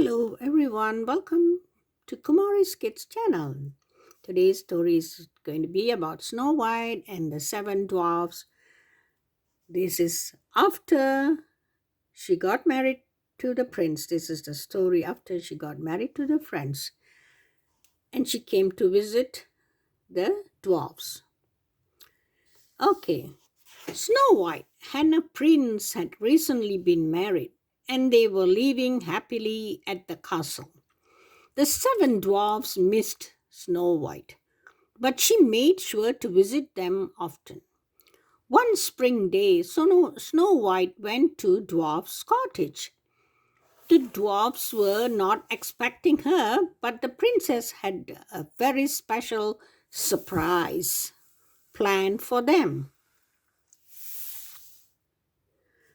Hello everyone, welcome to Kumari's Kids channel. Today's story is going to be about Snow White and the Seven Dwarfs. This is after she got married to the prince. This is the story after she got married to the prince and she came to visit the dwarfs. Okay, Snow White and a prince had recently been married and they were living happily at the castle. The seven dwarfs missed Snow White, but she made sure to visit them often. One spring day, Snow White went to Dwarf's cottage. The dwarfs were not expecting her, but the princess had a very special surprise planned for them.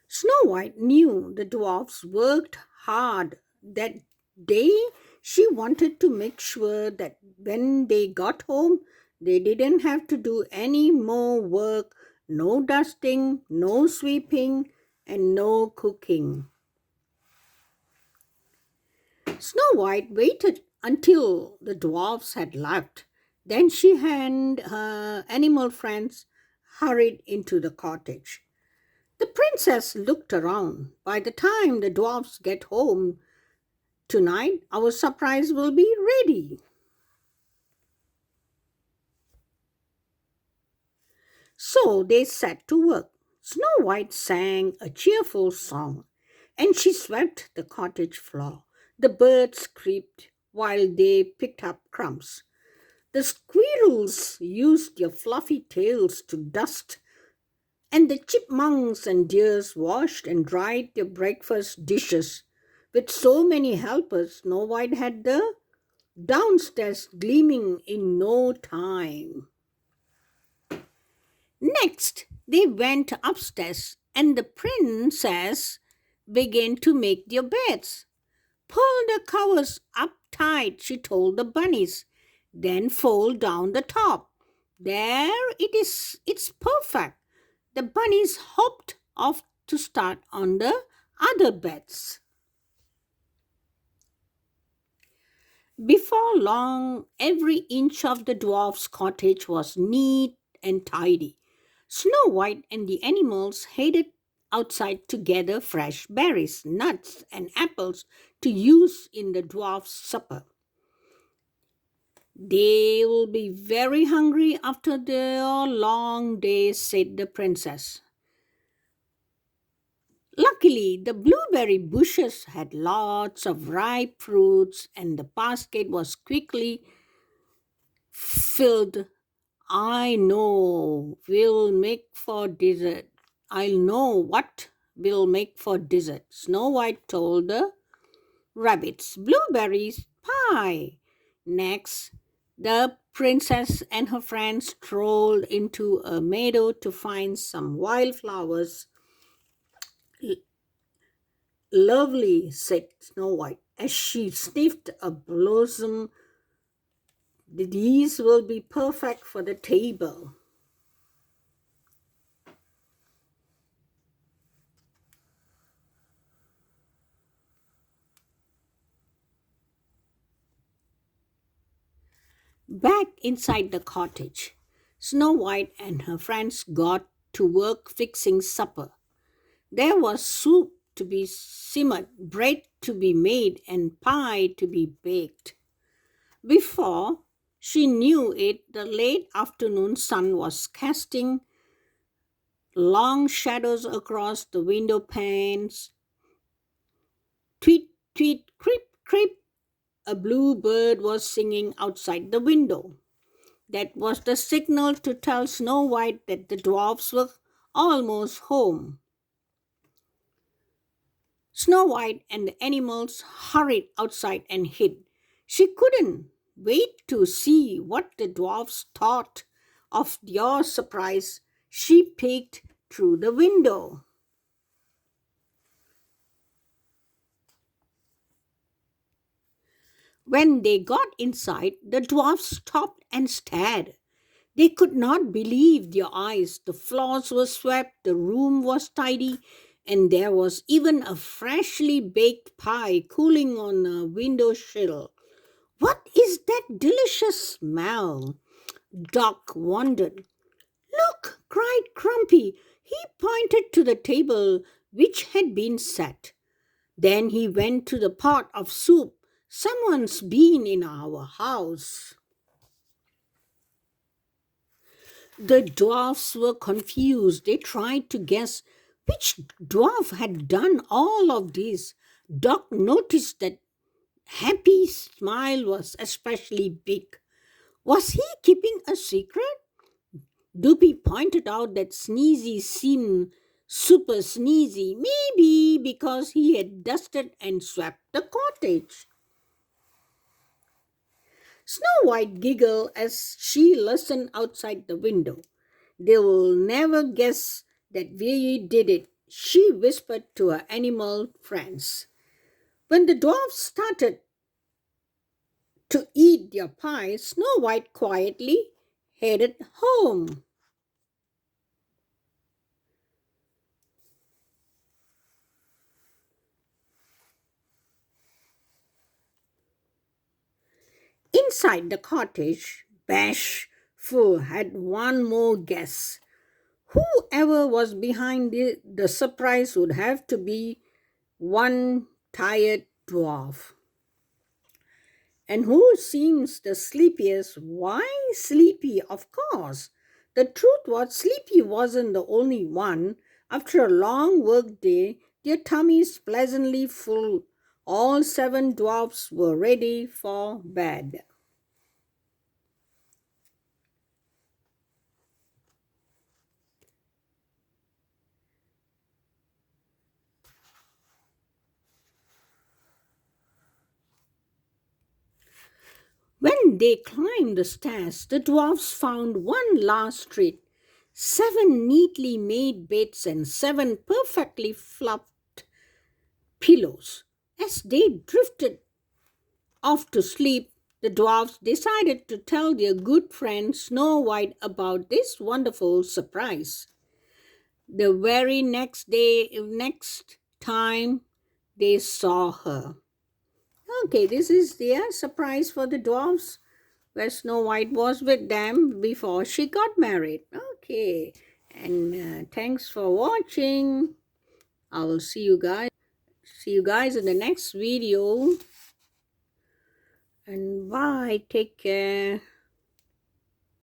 Snow White knew the dwarfs worked hard that day. She wanted to make sure that when they got home, they didn't have to do any more work, no dusting, no sweeping, and no cooking. Snow White waited until the dwarfs had left. Then she and her animal friends hurried into the cottage. The princess looked around. By the time the dwarfs get home tonight, our surprise will be ready. So they set to work. Snow White sang a cheerful song, and she swept the cottage floor. The birds creeped while they picked up crumbs. The squirrels used their fluffy tails to dust, and the chipmunks and deers washed and dried their breakfast dishes. With so many helpers, Snow White had the downstairs gleaming in no time. Next, they went upstairs, and the princess began to make their beds. Pull the covers up tight, she told the bunnies. Then fold down the top. There it is, it's perfect. The bunnies hopped off to start on the other beds. Before long, every inch of the dwarf's cottage was neat and tidy. Snow White and the animals headed outside to gather fresh berries, nuts, and apples to use in the dwarf's supper. They will be very hungry after their long days, said the princess. Luckily, the blueberry bushes had lots of ripe fruits, and the basket was quickly filled. I know will make for dessert. I'll know what will make for dessert, Snow White told the rabbits. Blueberries pie. Next, the princess and her friends strolled into a meadow to find some wildflowers. Lovely, said Snow White as she sniffed a blossom. These will be perfect for the table. Back inside the cottage, Snow White and her friends got to work fixing supper. There was soup to be simmered, bread to be made, and pie to be baked. Before she knew it, the late afternoon sun was casting long shadows across the window panes. Tweet, tweet, creep, creep. A blue bird was singing outside the window. That was the signal to tell Snow White that the dwarfs were almost home. Snow White and the animals hurried outside and hid. She couldn't wait to see what the dwarfs thought of their surprise. She peeked through the window. When they got inside, the dwarfs stopped and stared. They could not believe their eyes. The floors were swept, the room was tidy, and there was even a freshly baked pie cooling on a window sill. What is that delicious smell? Doc wondered. Look, cried Crumpy. He pointed to the table which had been set. Then he went to the pot of soup. Someone's been in our house. The dwarfs were confused. They tried to guess which dwarf had done all of this. Doc noticed that Happy's smile was especially big. Was he keeping a secret? Doopy pointed out that Sneezy seemed super sneezy, maybe because he had dusted and swept the cottage. Snow White giggled as she listened outside the window. They will never guess that we did it, she whispered to her animal friends. When the dwarfs started to eat their pie, Snow White quietly headed home. Inside the cottage, Bashful had one more guess. Whoever was behind the surprise would have to be one tired dwarf. And who seems the sleepiest? Why, Sleepy, of course. The truth was, Sleepy wasn't the only one. After a long work day, their tummies pleasantly full. All seven dwarfs were ready for bed. When they climbed the stairs, the dwarfs found one last treat: seven neatly made beds and seven perfectly fluffed pillows. As they drifted off to sleep, the dwarfs decided to tell their good friend Snow White about this wonderful surprise. The very next time they saw her. Okay, this is their surprise for the dwarfs, where Snow White was with them before she got married. Okay, and thanks for watching. I will see you guys in the next video, and bye. Take care.